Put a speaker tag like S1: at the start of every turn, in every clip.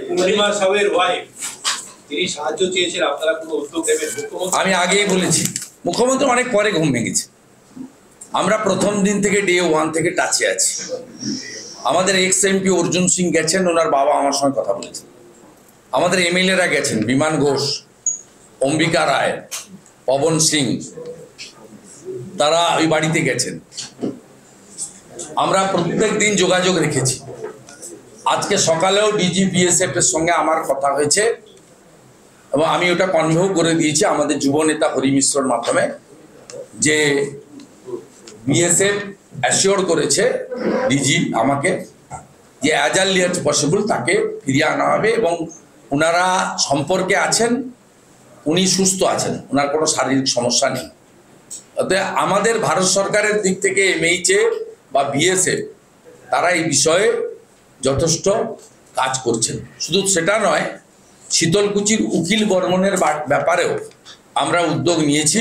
S1: পূর্ণিমা Saher wife তিনি সাহায্য চেয়েছেন, আপনারা কোনো উদ্যোগ নেবেন?
S2: আমি আগেই বলেছি, মুখ্যমন্ত্রী অনেক পরে ঘুম ভেঙেছে। আমরা প্রথম দিন থেকে ডে 1 থেকে টাচে আছি। আমাদের এক্স এমপি অর্জুন সিং গেছেন, ওনার বাবা আমার সঙ্গে কথা বলেছেন। আমাদের এমএলএরা গেছেন, বিমান ঘোষ, অম্বিকা রায়, পবন সিং, তারা ওই বাড়িতে গেছেন। আমরা প্রত্যেক দিন যোগাযোগ রেখেছি। আজকে সকালেও ডিজি বিএসএফ এর সঙ্গে আমার কথা হয়েছে এবং আমি ওটা কনভেও করে দিয়েছি আমাদের যুব নেতা হরি মিশ্রর মাধ্যমে, যে বিএসএফ অ্যাসিওর করেছে ডিজি আমাকে যে অ্যাজ আর্লি অ্যাজ পসিবল তাকে ফিরিয়ে আনা হবে এবং ওনারা সম্পর্কে আছেন, উনি সুস্থ আছেন, ওনার কোনো শারীরিক সমস্যা নেই। অতএব আমাদের ভারত সরকারের দিক থেকে এমএইচএ বা বিএসএফ তারা এই বিষয়ে যথেষ্ট কাজ করছেন। শুধু সেটা নয়, শীতলকুচির উকিল বর্মনের ব্যাপারেও আমরা উদ্যোগ নিয়েছি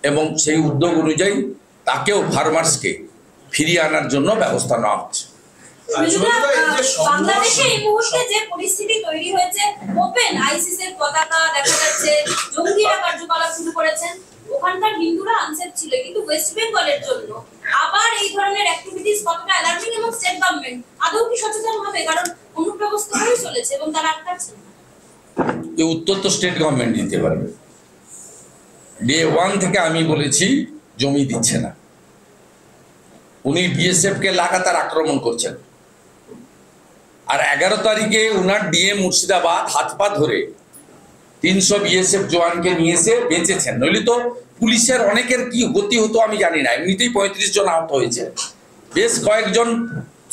S2: এবং সেই উদ্যোগ অনুযায়ী তাকেও ফার্মার্সকে ফিরিয়ে আনার জন্য ব্যবস্থা নেওয়া হচ্ছে।
S3: বাংলাদেশে এই মুহূর্তে যে পরিস্থিতি তৈরি হয়েছে, ওপেন আইসিস এর পতাকা দেখা যাচ্ছে, জঙ্গিরা কার্যকলাপ শুরু করেছেন, ওখানকার হিন্দুরা আনসেফ ছিল, কিন্তু ওয়েস্ট বেঙ্গলের জন্য আবার এই ধরনের অ্যাক্টিভিটিস কতটা অ্যালার্মিং এবং স্টেট গভর্নমেন্ট আদৌ কি সচেতন হবে? কারণ অনুপ্রবেশ করেই চলেছে এবং তারা আটকাচ্ছে না।
S2: এই উত্তর তো স্টেট গভর্নমেন্ট দিতে পারবে। ডে 1 থেকে আমি বলেছি জমি দিচ্ছে না, উনি বিএসএফ কে লাগাতার আক্রমণ করছেন। আর 11 তারিখে উনার ডিএ মুর্শিদাবাদ হাত পা ধরে 300 বিএসএফ জওয়ানকে নিয়ে এসে বেঁচেছেন, নইলে তো পুলিশের অনেকের কি গতি হতো আমি জানি না। এমনিতেই 35 জন আহত হয়েছে, বেশ কয়েকজন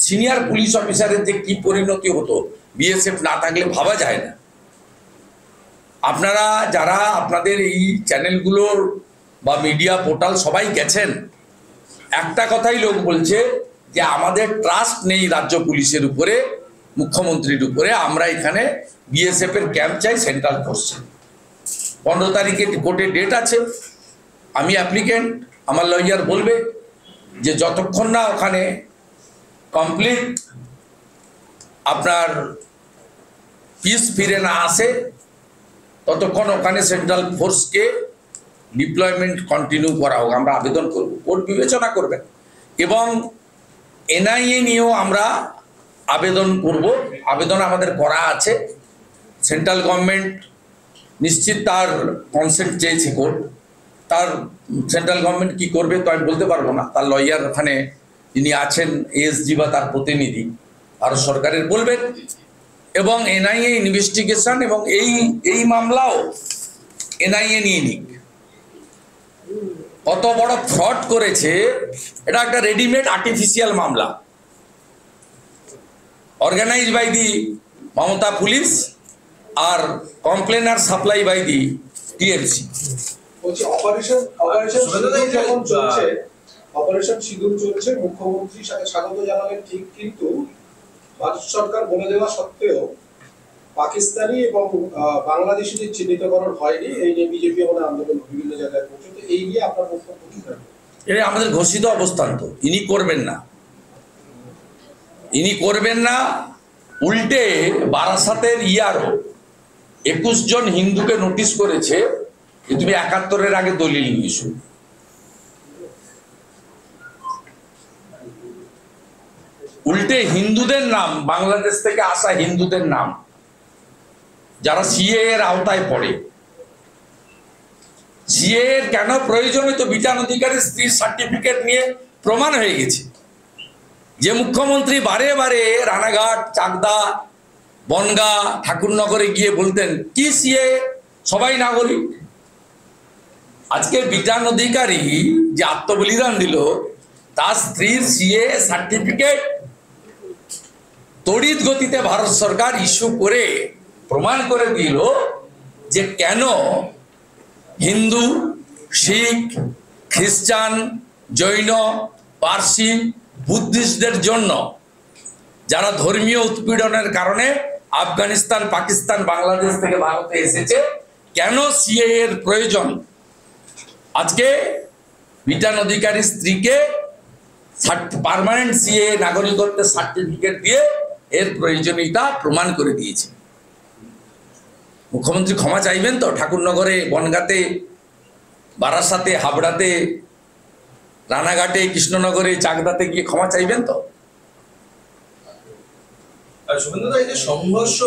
S2: সিনিয়র পুলিশ অফিসারের যে কি পরিণতি হতো বিএসএফ না থাকলে ভাবা যায় না। আপনারা যারা আপনাদের এই চ্যানেলগুলোর বা মিডিয়া পোর্টাল সবাই গেছেন, একটা কথাই লোক বলছে যে আমাদের ট্রাস্ট নেই রাজ্য পুলিশের উপরে, মুখ্যমন্ত্রীর উপরে। আমরা এখানে বিএসএফ এর ক্যাম্প চাই, সেন্ট্রাল ফোর্স। 15 তারিখে কোর্টে ডেট আছে। আমি অ্যাপ্লিকেন্ট, আমার লয়ার বলবে যে যতক্ষণ না ওখানে কমপ্লিট আপনার পিস ফিরে না আসে ততক্ষণ ওখানে সেন্ট্রাল ফোর্সকে ডিপ্লয়মেন্ট কন্টিনিউ করা হোক। আমরা আবেদন করব, কোর্ট বিবেচনা করবেন এবং এনআইএ নিয়েও আমরা আবেদন করব। আবেদন আমাদের করা আছে, সেন্ট্রাল গভর্নমেন্ট নিশ্চিত তার কনসেন্ট চেয়েছে কোর্ট। তার সেন্ট্রাল গভর্নমেন্ট কি করবে তো আমি বলতে পারবো না, তার লয়ার ওখানে যিনি আছেন এএসজি বা তার প্রতিনিধি ভারত সরকারের বলবেন এবং এনআইএ ইনভেস্টিগেশন এবং এই মামলাও এনআইএ নিয়ে নিক। কত বড় ফ্রড করেছে, এটা একটা রেডিমেড আর্টিফিশিয়াল মামলা, organise by the Mamata police আর complainer supply by the TMC.
S4: Operation Sindoor চলছে, মুখ্যমন্ত্রীর সাথে স্বাগত জানালেন ঠিক, কিন্তু ভারত সরকার বলে দেওয়া সত্ত্বেও পাকিস্তানি এবং বাংলাদেশিদের চিহ্নিতকরণ হয়নি। এই নিয়ে বিজেপি আমাদের আন্দোলন বিভিন্ন জায়গায় পৌঁছতে, এই নিয়ে আপনার বক্তব্য কি থাকবে?
S2: এটা আমাদের ঘোষিত অবস্থান, তো ইনি করবেন না, ইনি করবেন না। উল্টে বারাসাতের ইয়ারও 21 জন হিন্দুকে নোটিশ করেছে যে তুমি 71-এর আগে দলিল নিয়েছো। উল্টে হিন্দুদের নাম, বাংলাদেশ থেকে আসা হিন্দুদের নাম যারা সিএ এর আওতায় পড়ে, সিএ এর কেন প্রয়োজন, তো বিধান অধিকারী স্ত্রীর সার্টিফিকেট নিয়ে প্রমাণ হয়ে গেছে। যে মুখ্যমন্ত্রী বারে বারে রানাঘাট, চাকদা, বনগাঁ, ঠাকুরনগরে গিয়ে বলতেন কি সিএ, সবাই নাগরিক। আজকে বিধান অধিকারী যে আত্মবলিদান দিল, তার স্ত্রীর সিএ সার্টিফিকেট তড়িৎ গতিতে ভারত সরকার ইস্যু করে প্রমাণ করে দিল যে কেন হিন্দু, শিখ, খ্রিস্টান, জৈন, পার্সি, বুদ্ধিস্টদের জন্য যারা ধর্মীয় উৎপীড়নের কারণে আফগানিস্তান, পাকিস্তান, বাংলাদেশ থেকে ভারতে এসেছে, কেন সিএ এর প্রয়োজন। আজকে বিধান অধিকারী স্ত্রীকে পার্মানেন্ট সিএ নাগরিকত্বের সার্টিফিকেট দিয়ে এর প্রয়োজনীয়তা প্রমাণ করে দিয়েছে। মুখ্যমন্ত্রী ক্ষমা চাইবেন তো? ঠাকুরনগরে, বনগাঁতে, বারাসাতে, হাবড়াতে, রানাঘাটে, কৃষ্ণনগরে, চাকদাতে গিয়ে ক্ষমা চাইবেন তো?
S1: শুভেন্দুদা, এই যে সংঘর্ষ